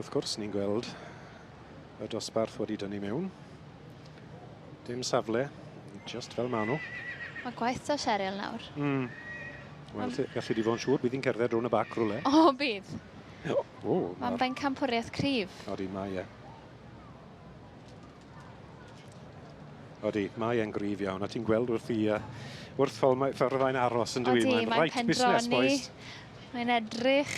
wrth gwrs, ni'n gweld y dosbarth wedi dynnu mewn. Dim safle, just fel maen nhw. Mae gwaith o Cheryl nawr. Wel, gallu di fod yn siŵr, bydd hi'n cerdded rhwng y bac rhywle. O, bydd. Mae'n Pencampwriaeth cryf. Odi, mae e. Odi, mae e'n gryf iawn. A ti'n gweld wrth ffordd aros yn dwi. Odi, mae'n pendroni. Mae'n edrych.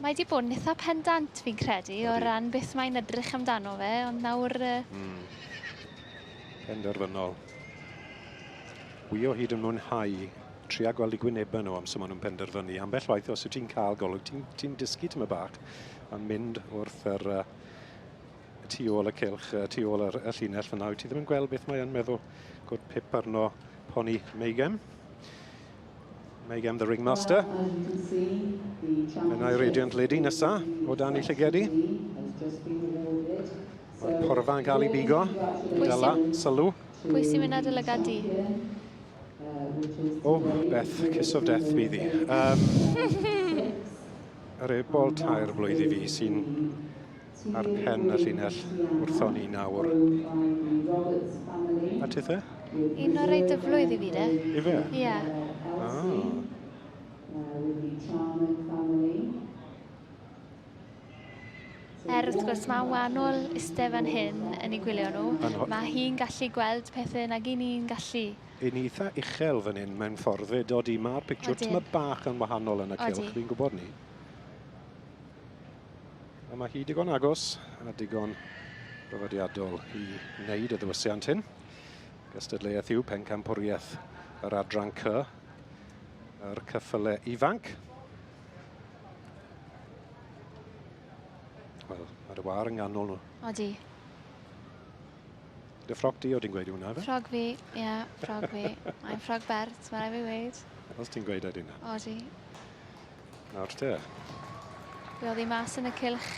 Mae wedi bod yn eitha pendant fi'n credu o ran beth mae'n edrych amdano fe, ond nawr... Penderfynol. Wy o hyd yn mwynhau tria gweld i gwynebau nhw am sy'n nhw'n penderfynu. Ambell waith os wyt ti'n cael golwg, ti'n dysgu tyma bach a'n mynd wrth yr tu ôl y cylch, tu ôl y llinell fyna. Ti ddim yn gweld beth mae'n meddwl gwrdd pip arno poni Meigem. Meigem the ringmaster. Menai Radiant Lady nesa o dan I llygedi. Mae'r porfa yn cael ei bigo. Dela, sylw. Pwy sy'n mynd ar y lygadi? O, Beth, kiss of death bydd hi. Yr ebol tair blwydd I fi sy'n ar pen y llinell wrthon ni nawr. A tith e? Un o'r rei dyflwydd I fi, de? I fe? Ie. Wrth gwrs, mae wahanol iste fan hyn yn ei gwylio nhw. Mae hi'n gallu gweld pethau nag I ni'n gallu. Un eitha uchel fan hyn mewn ffordd fe dod I mae'r pictiwr tyma bach yn wahanol yn y cylch, fi'n gwybod ni. A mae hi digon agos a digon dyfodiadol I wneud y ddiwysiant hyn. Gystadleuaeth yw Pencampwriaeth yr adran C, yr cyffyle ifanc. Wel, mae'r war yn ganol nhw. Odi. Dy ffrog di o di'n gweud hwnna, fe? Ffrog fi, ie, ffrog fi. Mae'n ffrog bert, mae'n rhaid fi weid. Os ti'n gweud ydyn nhw? Odi. Nawr te. Fi oedd I mas yn y cylch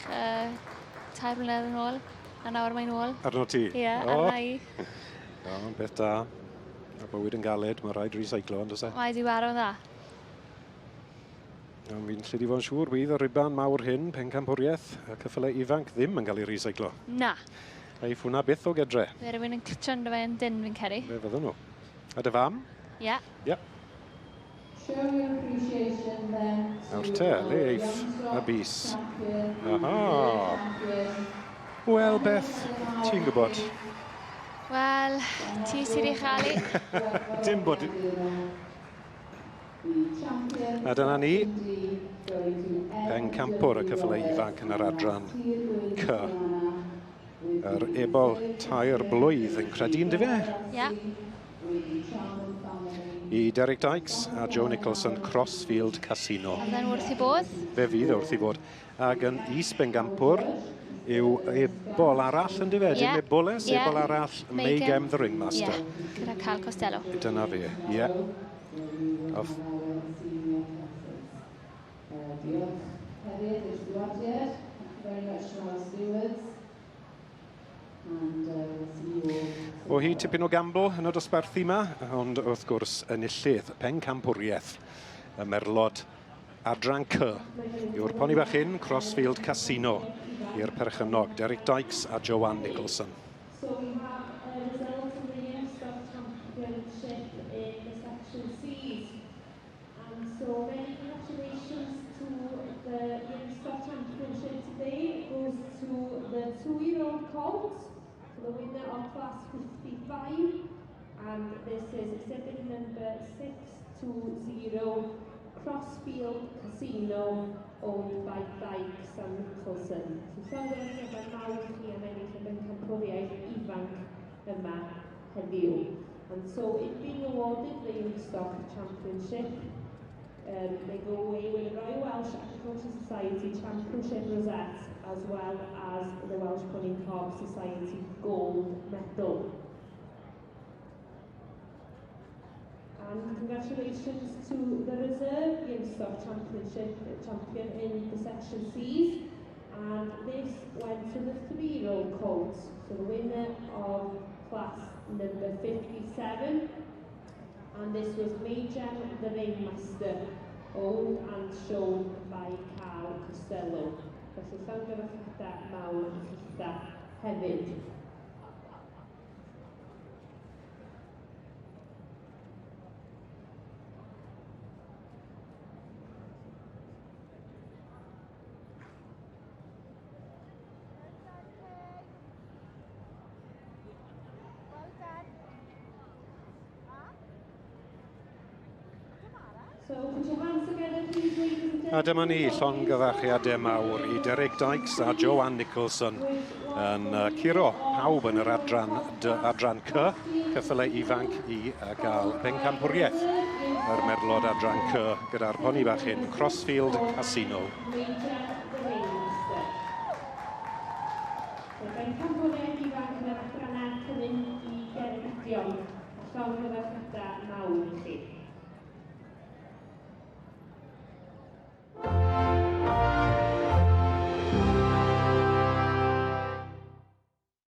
tair mlynedd yn ôl, a nawr mae'n ôl. Arno ti? Ie, arna I. Iawn, beth da. A bywyd yn galed, mae rhaid recyclo, ond oes e? Mae di waro dda. Fi'n lle di fod yn siŵr bydd y riban mawr hyn, Pencampwriaeth, y cyffyle ifanc ddim yn cael ei recyclo. Na. A I ffwna byth o gedre. Fe rhywun yn clitio ynddo fe yn dyn fi'n ceri. Fe fydden nhw. A dy fam? Ie. Ie. Nawr te, le eith y bus. Aha. Wel, Beth, ti'n gwybod? Wel, ti sydd I chael I. Dim bod... A dyna ni, Pencampwr y cyffyle ifanc yn yr adran C. Yr ebol tair blwydd yn credu yn dyfe? Ie. I Derek Dykes a Joe Nicholson, Crossfield Casino. A fe'n wrth I bod? Fe fydd wrth I bod. Ac yn Is Pencampwr yw ebol arall yn dyfe? Dim eboles, ebol arall, Meigem the Ringmaster. Ie, gyda Cal Costello. Dyna fe, ie. Diolch hefyd i'r Stewarded. Thank you very much to our stewards. And we'll see you all. O hi tipyn o gamble yn y dosbarthu yma, ond wrth gwrs enillydd Pencampwriaeth y Merlod adran C yw'r poni bach hyn, Crossfield Casino i'r perchynog, Derek Dykes a Joanne Nicholson. So we have a result of the Youngstock Championship in the section C's. And so many congratulations to the Youngstock Championship today. It goes to the 2-year-old colts, to the winner of class 55. And this is exhibit number 620, Crossfield Casino, owned by Dykes and Nicholson. So llongyfarchiadau mawr chi am ennill y Pencampwriaeth ifanc yma heddiw. And so in being awarded the Youngstock Championship, they go away with the Royal Welsh Agricultural Society Championship Rosette, as well as the Welsh Ponies Cob Society Gold Medal. And congratulations to the reserve Youngstock Championship champion in the section C's. And this went to the 3-year-old colts, so the winner of class number 57. And this was Meigem the Ringmaster, owned and shown by Carl Costello. Felly llongyfarchiadau mawr i chitha hefyd. So put your hands together, please, ladies and gentlemen. A dyma ni llongyfarchiadau mawr i Derek Dykes a Joanne Nicholson yn curo pawb yn yr adran C, ceffylau ifanc i gael Pencampwriaeth. Yr Merlod adran C gyda'r poni bach hyn, Crossfield Casino. Pencampwriaeth ifanc yn yr adranau cyfyn i geredigion, a llongyfarchiadau mawr i chi.